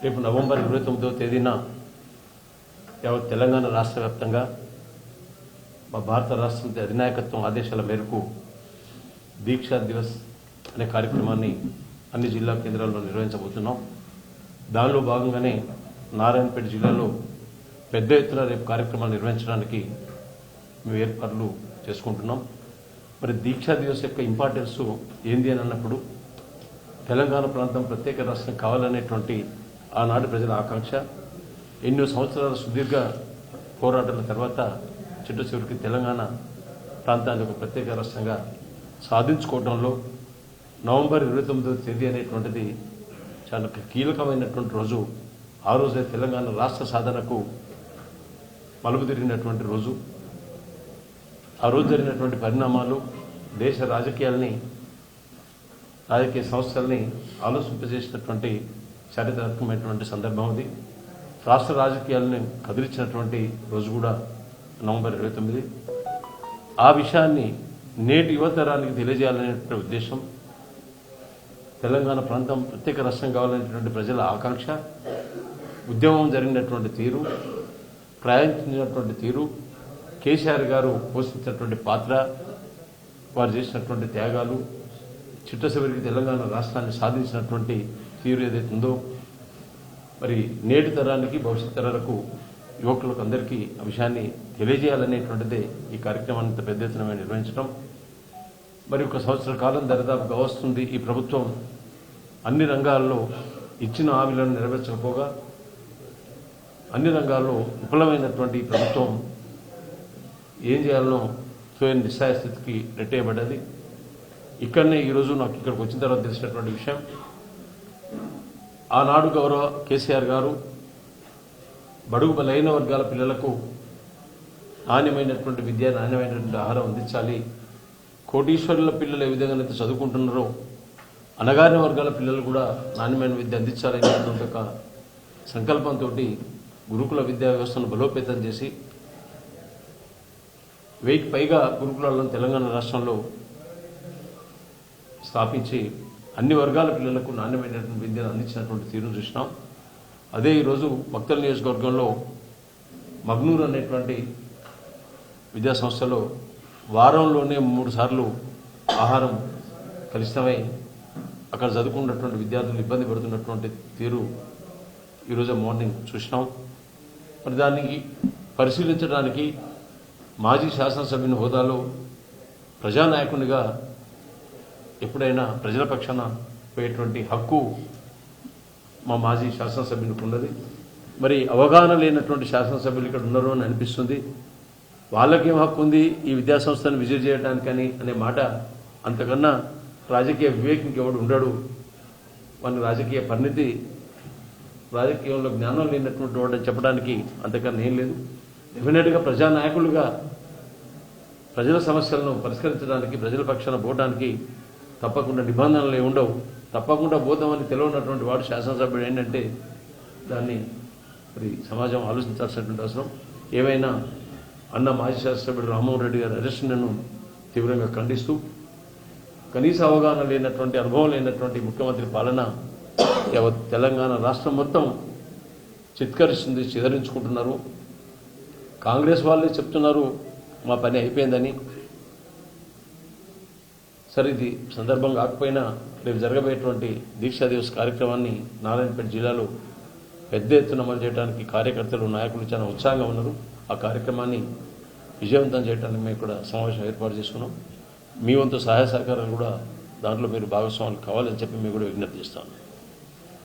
రేపు నవంబర్ 29వ తేదీన యావత్ తెలంగాణ రాష్ట్ర వ్యాప్తంగా మా భారత రాష్ట్రపతి అధినాయకత్వం ఆదేశాల మేరకు దీక్షా దివస్ అనే కార్యక్రమాన్ని అన్ని జిల్లా కేంద్రాల్లో నిర్వహించబోతున్నాం. దానిలో భాగంగానే నారాయణపేట జిల్లాలో పెద్ద ఎత్తున రేపు కార్యక్రమాలు నిర్వహించడానికి మేము ఏర్పాట్లు చేసుకుంటున్నాం. మరి దీక్షా దివస్ యొక్క ఇంపార్టెన్స్ ఏంది అని అన్నప్పుడు తెలంగాణ ప్రాంతం ప్రత్యేక రాష్ట్రం కావాలనేటువంటి ఆనాటి ప్రజల ఆకాంక్ష, ఎన్నో సంవత్సరాల సుదీర్ఘ పోరాటాల తర్వాత చిట్ట చివరికి తెలంగాణ ప్రాంతాన్ని ఒక ప్రత్యేక రాష్ట్రంగా సాధించుకోవడంలో నవంబర్ 29వ తేదీ అనేటువంటిది చాలా కీలకమైనటువంటి రోజు. ఆ రోజే తెలంగాణ రాష్ట్ర సాధనకు మలుపు తిరిగినటువంటి రోజు. ఆ రోజు జరిగినటువంటి పరిణామాలు దేశ రాజకీయ సంస్థల్ని ఆలోచింపజేసినటువంటి చారిత్రాత్మకమైనటువంటి సందర్భం అది. రాష్ట్ర రాజకీయాలను కదిలించినటువంటి రోజు కూడా నవంబర్ 29. ఆ విషయాన్ని నేటి యువతరానికి తెలియజేయాలనేటువంటి ఉద్దేశం, తెలంగాణ ప్రాంతం ప్రత్యేక రాష్ట్రం కావాలనేటువంటి ప్రజల ఆకాంక్ష, ఉద్యమం జరిగినటువంటి తీరు, ప్రయాణించినటువంటి తీరు, కేసీఆర్ గారు పోషించినటువంటి పాత్ర, వారు చేసినటువంటి త్యాగాలు, చిట్ట చివరికి తెలంగాణ రాష్ట్రాన్ని సాధించినటువంటి తీరు ఏదైతే ఉందో, మరి నేటి తరానికి భవిష్యత్ తరాలకు యువకులకు అందరికీ ఆ విషయాన్ని తెలియజేయాలనేటువంటిదే ఈ కార్యక్రమాన్ని ఇంత పెద్ద ఎత్తున నిర్వహించడం. మరి ఒక సంవత్సర కాలం దరిదాపుగా వస్తుంది. ఈ ప్రభుత్వం అన్ని రంగాల్లో ఇచ్చిన హామీలను నెరవేర్చకపోగా అన్ని రంగాల్లో విఫలమైనటువంటి ఈ ప్రభుత్వం ఏం చేయాలనో స్వయం నిస్సాయ స్థితికి నెట్టేయబడ్డది. ఇక్కడనే ఈరోజు నాకు ఇక్కడికి వచ్చిన తర్వాత తెలిసినటువంటి విషయం, ఆనాడు గౌరవ కేసీఆర్ గారు బడుగు బలైన వర్గాల పిల్లలకు నాణ్యమైనటువంటి విద్య, నాణ్యమైనటువంటి ఆహారం అందించాలి, కోటీశ్వరుల పిల్లలు ఏ విధంగానైతే చదువుకుంటున్నారో అణగారిన వర్గాల పిల్లలు కూడా నాణ్యమైన విద్య అందించాలనేటువంటి ఒక సంకల్పంతో గురుకుల విద్యా వ్యవస్థను బలోపేతం చేసి 1000కి పైగా గురుకులాలను తెలంగాణ రాష్ట్రంలో స్థాపించి అన్ని వర్గాల పిల్లలకు నాణ్యమైనటువంటి విద్యను అందించినటువంటి తీరును చూసినాం. అదే ఈరోజు మక్తల్ నియోజకవర్గంలో మగ్నూర్ అనేటువంటి విద్యా సంస్థలో వారంలోనే 3 సార్లు ఆహారం కలుషితమై అక్కడ చదువుకున్నటువంటి విద్యార్థులు ఇబ్బంది పడుతున్నటువంటి తీరు ఈరోజు మార్నింగ్ చూసినాం. మరి దానికి పరిశీలించడానికి మాజీ శాసనసభ్యుని హోదాలో ప్రజానాయకునిగా ఎప్పుడైనా ప్రజల పక్షాన పోయేటువంటి హక్కు మా మాజీ శాసనసభ్యునికి ఉన్నది. మరి అవగాహన లేనటువంటి శాసనసభ్యులు ఇక్కడ ఉన్నారు అని అనిపిస్తుంది. వాళ్ళకేం హక్కు ఉంది ఈ విద్యాసంస్థను విజిట్ చేయడానికని అనే మాట, అంతకన్నా రాజకీయ వివేకం ఎవడు ఉండడు, మన రాజకీయ పరిణితి, రాజకీయంలో జ్ఞానం లేనటువంటి వాడని చెప్పడానికి అంతకన్నా ఏం లేదు. డెఫినెట్గా ప్రజానాయకులుగా ప్రజల సమస్యలను పరిష్కరించడానికి, ప్రజల పక్షాన పోవడానికి తప్పకుండా నిబంధనలు ఉండవు. తప్పకుండా పోతామని తెలియనటువంటి వాడు శాసనసభ్యుడు ఏంటంటే దాన్ని మరి సమాజం ఆలోచించాల్సినటువంటి అవసరం. ఏవైనా అన్న మాజీ శాసనసభ్యుడు రామ్మోహన్ రెడ్డి గారి అరెస్టును తీవ్రంగా ఖండిస్తూ, కనీస అవగాహన లేనటువంటి, అనుభవం లేనటువంటి ముఖ్యమంత్రి పాలన యావత్ తెలంగాణ రాష్ట్రం మొత్తం చిత్కరిస్తుంది, చిదరించుకుంటున్నారు. కాంగ్రెస్ వాళ్ళే చెప్తున్నారు మా పని అయిపోయిందని. సరే, ఇది సందర్భం కాకపోయినా రేపు జరగబోయేటువంటి దీక్షా దివస్ కార్యక్రమాన్ని నారాయణపేట జిల్లాలో పెద్ద ఎత్తున అమలు చేయడానికి కార్యకర్తలు, నాయకులు చాలా ఉత్సాహంగా ఉన్నారు. ఆ కార్యక్రమాన్ని విజయవంతం చేయడానికి మేము కూడా సమావేశం ఏర్పాటు చేసుకున్నాం. మీ వంతు సహాయ సహకారాలు కూడా దాంట్లో మీరు భాగస్వాములు కావాలని చెప్పి మేము కూడా విజ్ఞప్తి చేస్తాను.